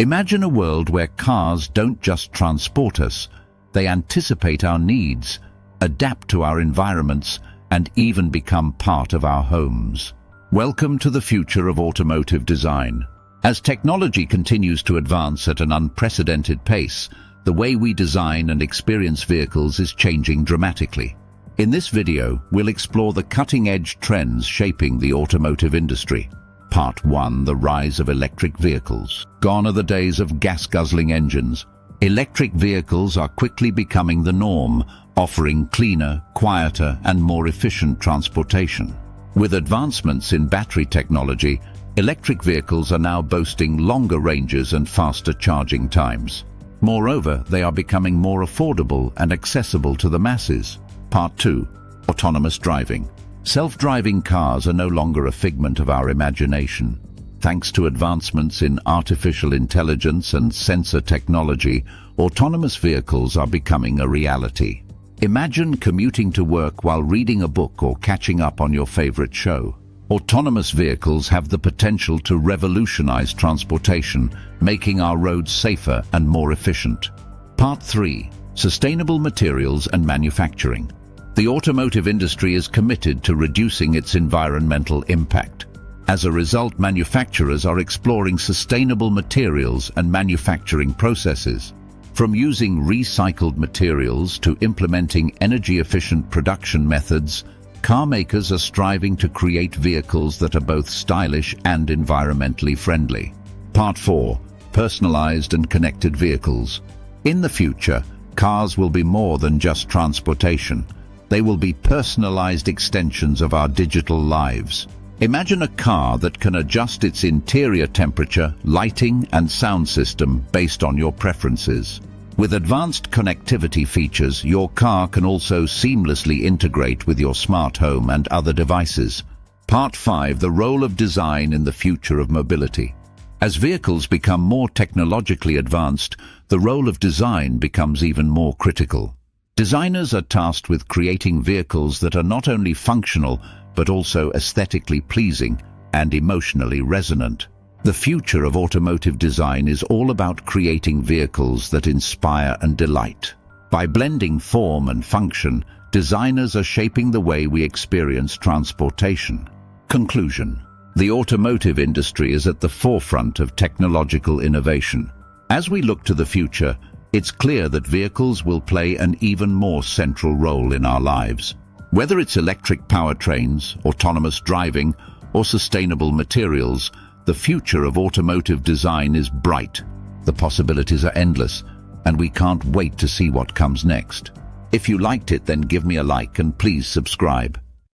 Imagine a world where cars don't just transport us, they anticipate our needs, adapt to our environments, and even become part of our homes. Welcome to the future of automotive design. As technology continues to advance at an unprecedented pace, the way we design and experience vehicles is changing dramatically. In this video, we'll explore the cutting-edge trends shaping the automotive industry. Part 1. The rise of electric vehicles. Gone are the days of gas-guzzling engines. Electric vehicles are quickly becoming the norm, offering cleaner, quieter, and more efficient transportation. With advancements in battery technology, electric vehicles are now boasting longer ranges and faster charging times. Moreover, they are becoming more affordable and accessible to the masses. Part 2. Autonomous driving. Self-driving cars are no longer a figment of our imagination. Thanks to advancements in artificial intelligence and sensor technology, autonomous vehicles are becoming a reality. Imagine commuting to work while reading a book or catching up on your favorite show. Autonomous vehicles have the potential to revolutionize transportation, making our roads safer and more efficient. Part 3. Sustainable materials and manufacturing. The automotive industry is committed to reducing its environmental impact. As a result, manufacturers are exploring sustainable materials and manufacturing processes. From using recycled materials to implementing energy-efficient production methods, car makers are striving to create vehicles that are both stylish and environmentally friendly. Part 4. Personalized and connected vehicles. In the future, cars will be more than just transportation. They will be personalized extensions of our digital lives. Imagine a car that can adjust its interior temperature, lighting, and sound system based on your preferences. With advanced connectivity features, your car can also seamlessly integrate with your smart home and other devices. Part 5. The role of design in the future of mobility. As vehicles become more technologically advanced, the role of design becomes even more critical. Designers are tasked with creating vehicles that are not only functional, but also aesthetically pleasing and emotionally resonant. The future of automotive design is all about creating vehicles that inspire and delight. By blending form and function, designers are shaping the way we experience transportation. Conclusion. The automotive industry is at the forefront of technological innovation. As we look to the future, it's clear that vehicles will play an even more central role in our lives. Whether it's electric powertrains, autonomous driving, or sustainable materials, the future of automotive design is bright. The possibilities are endless, and we can't wait to see what comes next. If you liked it, then give me a like and please subscribe.